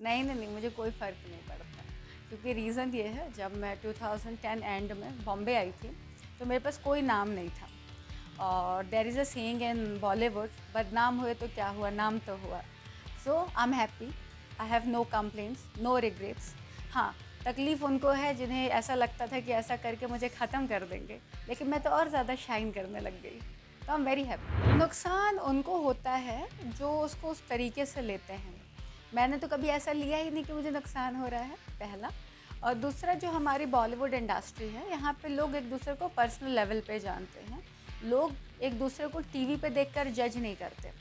नहीं, नहीं, नहीं, मुझे कोई फ़र्क नहीं पड़ता, क्योंकि रीज़न ये है, जब मैं 2010 एंड में बॉम्बे आई थी, तो मेरे पास कोई नाम नहीं था। और there is a saying in Bollywood, बदनाम हुए तो क्या हुआ, नाम तो हुआ। So I am happy, I have no complaints, no regrets. हाँ, तकलीफ़ उनको है जिन्हें ऐसा लगता था कि ऐसा करके मुझे ख़त्म कर देंगे, लेकिन मैं तो और ज़्यादा शाइन करने लग गई। तो आई एम वेरी हैप्पी। नुकसान उनको होता है जो उसको उस तरीके से लेते हैं। मैंने तो कभी ऐसा लिया ही नहीं कि मुझे नुकसान हो रहा है, पहला। और दूसरा, जो हमारी बॉलीवुड इंडस्ट्री है, यहाँ पे लोग एक दूसरे को पर्सनल लेवल पे जानते हैं। लोग एक दूसरे को टीवी पे देखकर जज नहीं करते।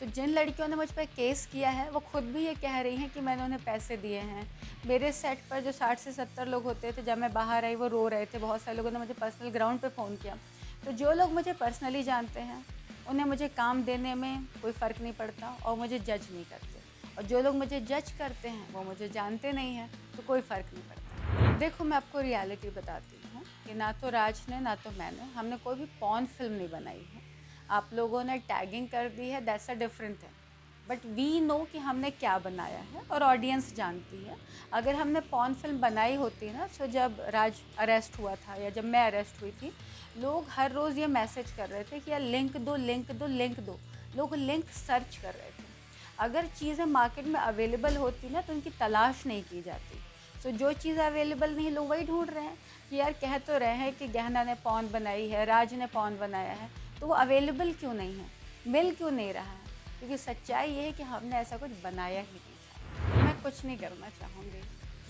तो जिन लड़कियों ने मुझ पर केस किया है, वो खुद भी ये कह रही हैं कि मैंने उन्हें पैसे दिए हैं। मेरे सेट पर जो 60 से 70 लोग होते थे, जब मैं बाहर आई वो रो रहे थे। बहुत सारे लोगों ने मुझे पर्सनल ग्राउंड पे फ़ोन किया। तो जो लोग मुझे पर्सनली जानते हैं, उन्हें मुझे काम देने में कोई फ़र्क नहीं पड़ता और मुझे जज नहीं करते। और जो लोग मुझे जज करते हैं, वो मुझे जानते नहीं हैं, तो कोई फ़र्क नहीं पड़ता। देखो, मैं आपको रियलिटी बताती हूँ कि ना तो राज ने, ना तो मैंने, हमने कोई भी पॉर्न फ़िल्म नहीं बनाई है। आप लोगों ने टैगिंग कर दी है, that's a different thing. But we know कि हमने क्या बनाया है और ऑडियंस जानती है। अगर हमने पॉर्न फिल्म बनाई होती ना, तो जब राज अरेस्ट हुआ था या जब मैं अरेस्ट हुई थी, लोग हर रोज़ ये मैसेज कर रहे थे कि यार लिंक दो, लिंक दो, लिंक दो। लोग लिंक सर्च कर रहे थे। अगर चीज़ें मार्केट में अवेलेबल होती ना, तो उनकी तलाश नहीं की जाती। सो जो चीज़ अवेलेबल नहीं, लोग वही ढूंढ रहे हैं कि यार कह तो रहे हैं कि गहना ने पॉन बनाई है, राज ने पॉन बनाया है, तो वो अवेलेबल क्यों नहीं है, मिल क्यों नहीं रहा है? क्योंकि सच्चाई ये है कि हमने ऐसा कुछ बनाया ही नहीं था। मैं कुछ नहीं करना चाहूँगी।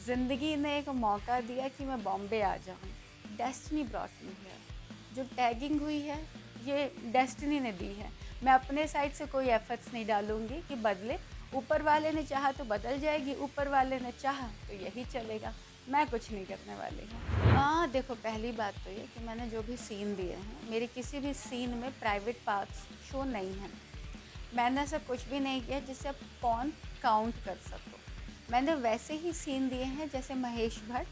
ज़िंदगी ने एक मौका दिया कि मैं बॉम्बे आ जाऊँ। Destiny brought me here. जो टैगिंग हुई है, ये डेस्टिनी ने दी है। मैं अपने साइड से कोई एफर्ट्स नहीं डालूँगी कि बदले। ऊपर वाले ने चाहा तो बदल जाएगी, ऊपर वाले ने चाहा तो यही चलेगा। मैं कुछ नहीं करने वाली हूँ। हाँ, देखो, पहली बात तो ये कि मैंने जो भी सीन दिए हैं, मेरे किसी भी सीन में प्राइवेट पार्ट्स शो नहीं हैं। मैंने ऐसा कुछ भी नहीं किया जिससे आप पॉर्न काउंट कर सको। मैंने वैसे ही सीन दिए हैं जैसे महेश भट्ट,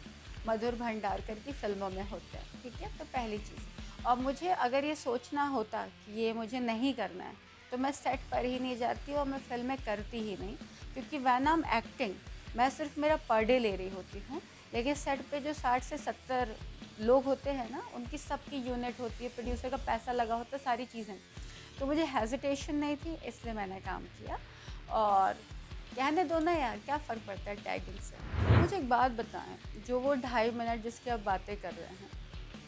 मधुर भंडारकर की फ़िल्मों में होते हैं, ठीक है? तो पहली चीज़। और मुझे अगर ये सोचना होता कि ये मुझे नहीं करना है, तो मैं सेट पर ही नहीं जाती और मैं फ़िल्में करती ही नहीं, क्योंकि व्हेन आई एम एक्टिंग, मैं सिर्फ मेरा पर डे ले रही होती हूँ। लेकिन सेट पे जो 60 से 70 लोग होते हैं ना, उनकी सबकी यूनिट होती है, प्रोड्यूसर का पैसा लगा होता है, सारी चीज़ें। तो मुझे हेजिटेशन नहीं थी, इसलिए मैंने काम किया। और कहने दो ना यार, क्या फ़र्क पड़ता है टैगिंग से। मुझे एक बात बताएं, जो वो 2.5 मिनट जिसकी आप बातें कर रहे हैं,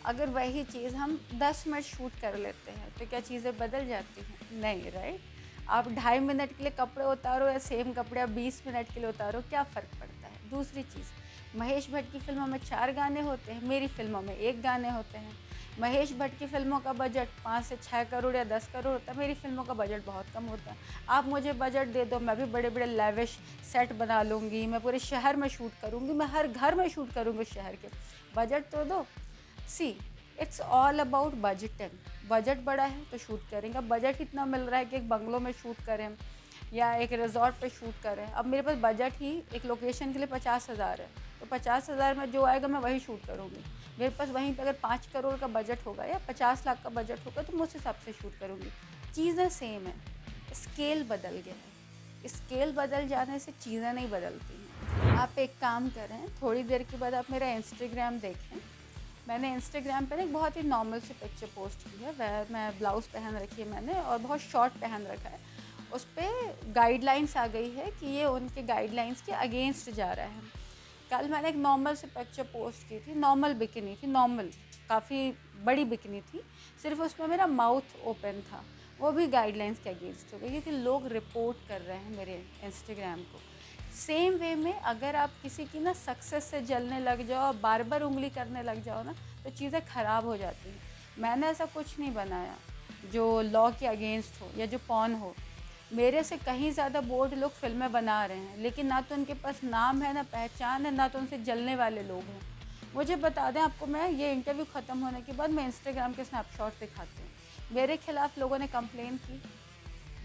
अगर वही चीज़ हम 10 मिनट शूट कर लेते हैं, तो क्या चीज़ें बदल जाती हैं? नहीं, राइट? आप 2.5 मिनट के लिए कपड़े उतारो या सेम कपड़े आप 20 मिनट के लिए उतारो, क्या फ़र्क पड़ता है? दूसरी चीज़, महेश भट्ट की फ़िल्मों में 4 गाने होते हैं, मेरी फ़िल्मों में 1 गाने होते हैं। महेश भट्ट की फ़िल्मों का बजट 5 से 6 करोड़ या 10 करोड़ होता है, मेरी फ़िल्मों का बजट बहुत कम होता है। आप मुझे बजट दे दो, मैं भी बड़े-बड़े लेविश सेट बना लूँगी, मैं पूरे शहर में शूट करूँगी, मैं हर घर में शूट करूँगी उस शहर के। बजट तो दो। See, it's all about budgeting. Budget बड़ा है तो शूट करेंगे। अब बजट इतना मिल रहा है कि एक बंगलों में शूट करें या एक रिजॉर्ट पे शूट करें। अब मेरे पास बजट ही एक लोकेशन के लिए 50,000 है, तो 50,000 में जो आएगा मैं वही शूट करूँगी। मेरे पास वहीं पे अगर 5 करोड़ का बजट होगा या 50 लाख का बजट होगा, तो मैं उस हिसाब से शूट करूँगी। चीज़ें सेम है, स्केल बदल गया है। स्केल बदल जाने से चीज़ें नहीं बदलती हैं। आप एक काम करें, थोड़ी देर के बाद आप मेरा इंस्टाग्राम देखें। मैंने इंस्टाग्राम पे ना एक बहुत ही नॉर्मल सी पिक्चर पोस्ट की है, वह मैं ब्लाउज़ पहन रखी है मैंने और बहुत शॉर्ट पहन रखा है। उस पे गाइडलाइंस आ गई है कि ये उनके गाइडलाइंस के अगेंस्ट जा रहा है। कल मैंने एक नॉर्मल सी पिक्चर पोस्ट की थी, नॉर्मल बिकिनी थी, नॉर्मल, काफ़ी बड़ी बिकिनी थी, सिर्फ उसमें मेरा माउथ ओपन था। वो भी गाइडलाइंस के अगेंस्ट हो गई, क्योंकि लोग रिपोर्ट कर रहे हैं मेरे इंस्टाग्राम को। सेम वे में अगर आप किसी की ना सक्सेस से जलने लग जाओ और बार बार उंगली करने लग जाओ ना, तो चीज़ें ख़राब हो जाती हैं। मैंने ऐसा कुछ नहीं बनाया जो लॉ के अगेंस्ट हो या जो पॉन हो। मेरे से कहीं ज़्यादा बोल्ड लोग फ़िल्में बना रहे हैं, लेकिन ना तो उनके पास नाम है, ना पहचान है, ना तो उनसे जलने वाले लोग हैं। मुझे बता दें आपको, मैं ये इंटरव्यू ख़त्म होने के बाद मैं इंस्टाग्राम के स्नैपशॉट दिखाती हूँ। मेरे खिलाफ़ लोगों ने कंप्लेन की,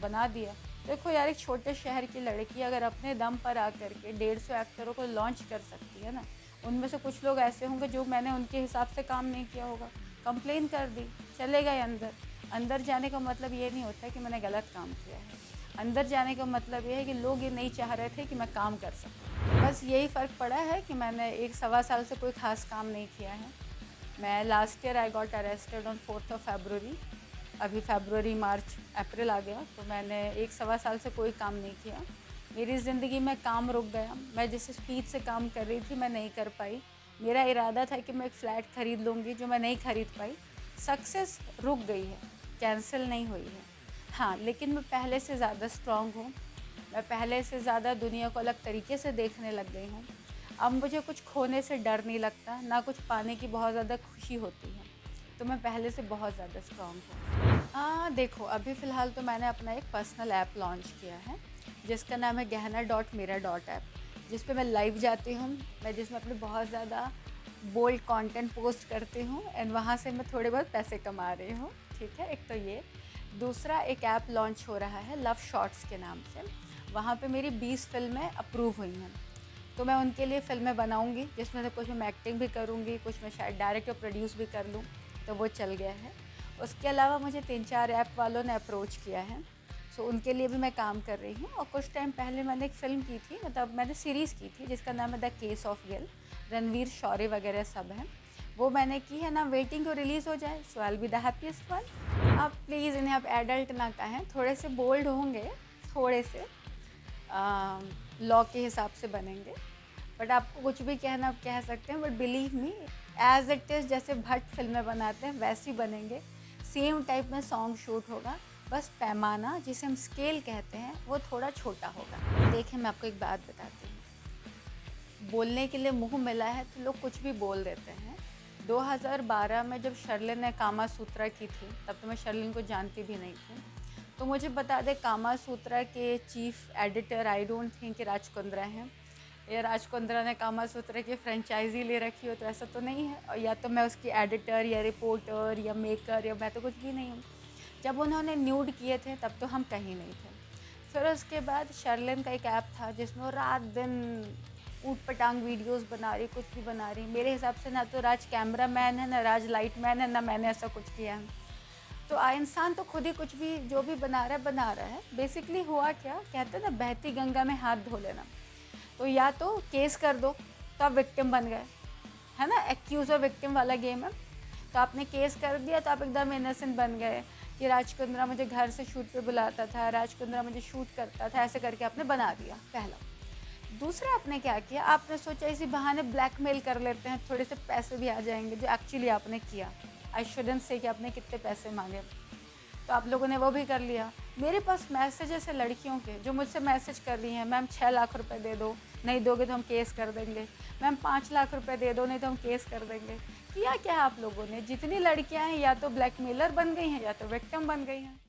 बना दिया। देखो यार, एक छोटे शहर की लड़की अगर अपने दम पर आकर के 150 एक्टरों को लॉन्च कर सकती है ना, उनमें से कुछ लोग ऐसे होंगे जो मैंने उनके हिसाब से काम नहीं किया होगा, कंप्लेन कर दी, चले गए अंदर। अंदर जाने का मतलब ये नहीं होता कि मैंने गलत काम किया है। अंदर जाने का मतलब ये है कि लोग ये नहीं चाह रहे थे कि मैं काम कर सकूँ। बस यही फ़र्क पड़ा है कि मैंने 1 सवा साल से कोई ख़ास काम नहीं किया है। मैं last year I got arrested on 4th of February। अभी फरवरी, मार्च, अप्रैल आ गया, तो मैंने 1 सवा साल से कोई काम नहीं किया। मेरी ज़िंदगी में काम रुक गया। मैं जिस स्पीड से काम कर रही थी मैं नहीं कर पाई। मेरा इरादा था कि मैं एक फ़्लैट ख़रीद लूँगी, जो मैं नहीं ख़रीद पाई। सक्सेस रुक गई है, कैंसिल नहीं हुई है। हाँ, लेकिन मैं पहले से ज़्यादा स्ट्रॉन्ग हूँ। मैं पहले से ज़्यादा दुनिया को अलग तरीके से देखने लग गई हूँ। अब मुझे कुछ खोने से डर नहीं लगता, ना कुछ पाने की बहुत ज़्यादा खुशी होती है। तो मैं पहले से बहुत ज़्यादा स्ट्रॉन्ग हूँ। देखो, अभी फ़िलहाल तो मैंने अपना एक पर्सनल ऐप लॉन्च किया है, जिसका नाम है gehna.mera.app, जिस पे मैं लाइव जाती हूँ, मैं जिसमें अपने बहुत ज़्यादा बोल्ड कंटेंट पोस्ट करती हूँ एंड वहाँ से मैं थोड़े बहुत पैसे कमा रही हूँ। ठीक है, एक तो ये। दूसरा, एक ऐप लॉन्च हो रहा है लव शॉर्ट्स के नाम से। वहाँ पे मेरी 20 फ़िल्में अप्रूव हुई हैं, तो मैं उनके लिए फ़िल्में बनाऊंगी, जिसमें से कुछ में मैं एक्टिंग भी करूंगी, कुछ में शायद डायरेक्ट और प्रोड्यूस भी कर लूँ, तो वो चल गया है। उसके अलावा मुझे 3-4 ऐप वालों ने अप्रोच किया है, सो उनके लिए भी मैं काम कर रही हूँ। और कुछ टाइम पहले मैंने एक फ़िल्म की थी, मतलब मैंने सीरीज़ की थी, जिसका नाम है the case of Gill. Ranveer, Shaurya वगैरह सब हैं। वो मैंने की है ना, वेटिंग को रिलीज़ हो जाए, so I will be the happiest one. आप प्लीज़ इन्हें आप एडल्ट ना कहें, थोड़े से बोल्ड होंगे, थोड़े से लॉ के हिसाब से बनेंगे, बट आपको कुछ भी कहना आप कह सकते हैं, but believe me, as it is जैसे भट्ट फिल्में बनाते हैं वैसी बनेंगे। सेम टाइप में सॉन्ग शूट होगा, बस पैमाना जिसे हम स्केल कहते हैं वो थोड़ा छोटा होगा। देखिए, मैं आपको एक बात बताती हूँ, बोलने के लिए मुंह मिला है तो लोग कुछ भी बोल देते हैं। 2012 में जब शर्लिन ने कामा सूत्रा की थी, तब तो मैं शर्लिन को जानती भी नहीं थी। तो मुझे बता दे, कामा सूत्रा के chief editor I don't think Raj Kundra हैं। या राज कुंद्रा ने कामा सूत्रा की फ्रेंचाइजी ले रखी हो, तो ऐसा तो नहीं है। और या तो मैं उसकी एडिटर या रिपोर्टर या मेकर, या मैं तो कुछ भी नहीं हूँ। जब उन्होंने न्यूड किए थे तब तो हम कहीं नहीं थे। फिर उसके बाद शर्लिन का एक ऐप था जिसमें वो रात दिन ऊट पटांग वीडियोस बना रही, कुछ भी बना रही। मेरे हिसाब से ना तो राज कैमरा मैन है, ना राज लाइट मैन है, ना मैंने ऐसा कुछ किया है। तो इंसान तो खुद ही कुछ भी जो भी बना रहा है। बेसिकली हुआ क्या, कहते हैं ना, बहती गंगा में हाथ धो लेना। तो या तो केस कर दो तो आप विक्टिम बन गए, है ना, एक्यूज और विक्टिम वाला गेम है। तो आपने केस कर दिया तो आप एकदम इनोसेंट बन गए कि राज कुंद्रा मुझे घर से शूट पे बुलाता था, राज कुंद्रा मुझे शूट करता था, ऐसे करके आपने बना दिया, पहला। दूसरा, आपने क्या किया, आपने सोचा इसी बहाने ब्लैकमेल कर लेते हैं, थोड़े से पैसे भी आ जाएंगे, जो एक्चुअली आपने किया। आई शुडंट से कि आपने कितने पैसे मांगे, तो आप लोगों ने वो भी कर लिया। मेरे पास मैसेजेस है लड़कियों के जो मुझसे मैसेज कर रही हैं, मैम 6 लाख रुपए दे दो, नहीं दोगे तो हम केस कर देंगे। मैम 5 लाख रुपए दे दो, नहीं तो हम केस कर देंगे। किया क्या आप लोगों ने? जितनी लड़कियां हैं या तो ब्लैकमेलर बन गई हैं या तो विक्टिम बन गई हैं।